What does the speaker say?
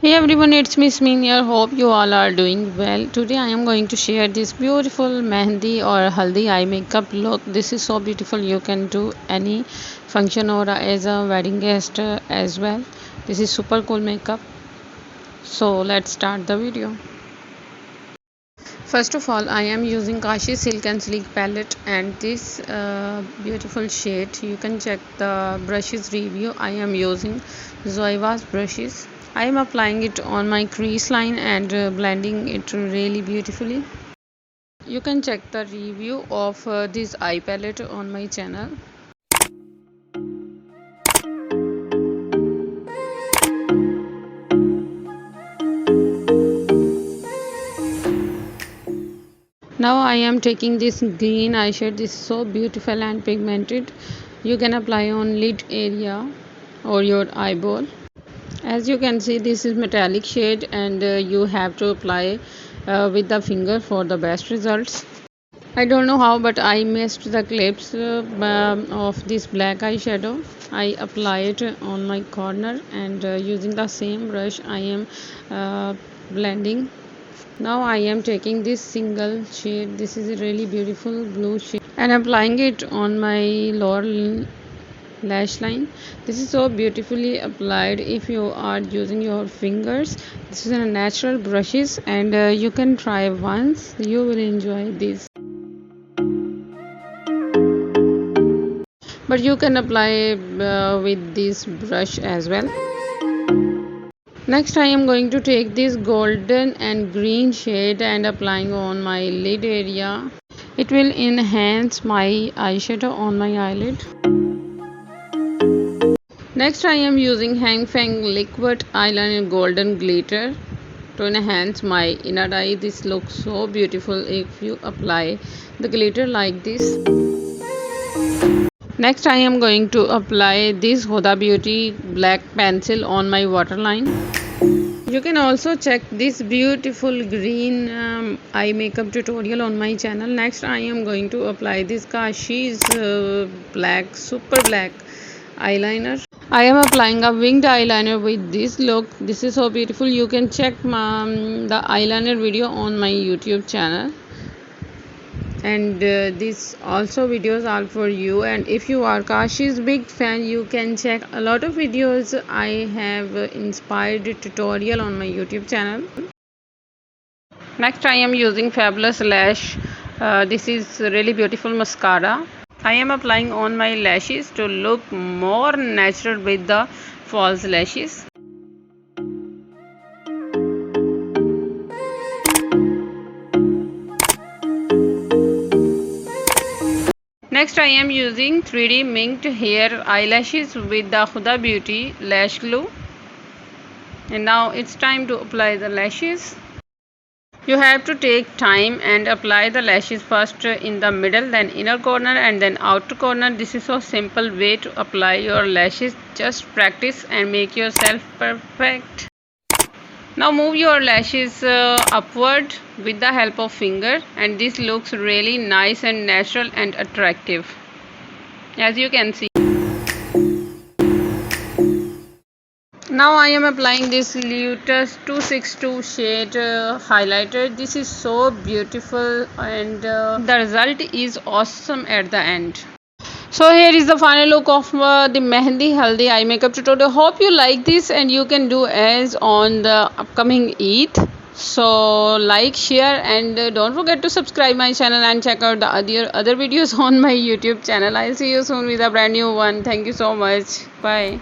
Hey everyone, it's Miss Mean here. Hope you all are doing well. Today I am going to share this beautiful mehndi or haldi eye makeup look. This is so beautiful. You can do any function or as a wedding guest as well. This is super cool makeup. So let's start the video. First of all, I am using Kashi Silk and Sleek palette and this beautiful shade. You can check the brushes review. I am using Zoiva's brushes. I am applying it on my crease line and blending it really beautifully. You can check the review of this eye palette on my channel. Now I am taking this green eyeshadow. This is so beautiful and pigmented. You can apply on lid area or your eyeball. As you can see, this is metallic shade and you have to apply with the finger for the best results. I don't know how, but I missed the clips of this black eyeshadow. I apply it on my corner and using the same brush I am blending. Now I am taking this single shade. This is a really beautiful blue shade and applying it on my lower lash line. This is so beautifully applied if you are using your fingers. This is a natural brushes and you can try once. You will enjoy this, but you can apply with this brush as well. Next I am going to take this golden and green shade and applying on my lid area. It will enhance my eyeshadow on my eyelid. Next I am using Hang Feng liquid eyeliner golden glitter to enhance my inner eye. This looks so beautiful if you apply the glitter like this. Next I am going to apply this Huda Beauty black pencil on my waterline. You can also check this beautiful green eye makeup tutorial on my channel. Next I am going to apply this Kashi's black super black eyeliner. I am applying a winged eyeliner with this look. This is so beautiful. You can check the eyeliner video on my YouTube channel. And these also videos are for you. And if you are Kashi's big fan, you can check a lot of videos. I have inspired tutorial on my YouTube channel. Next I am using Fabulous Lash. This is really beautiful mascara. I am applying on my lashes to look more natural with the false lashes. Next I am using 3D minked hair eyelashes with the Huda Beauty lash glue. And now it's time to apply the lashes. You have to take time and apply the lashes first in the middle, then inner corner and then outer corner. This is so simple way to apply your lashes. Just practice and make yourself perfect. Now move your lashes upward with the help of finger and this looks really nice and natural and attractive, as you can see. Now I am applying this Lotus 262 shade highlighter. This is so beautiful and the result is awesome at the end. So here is the final look of the mehndi haldi eye makeup tutorial. Hope you like this and you can do as on the upcoming Eid. So like, share and don't forget to subscribe my channel and check out the other videos on my YouTube channel. I'll see you soon with a brand new one. Thank you so much. Bye.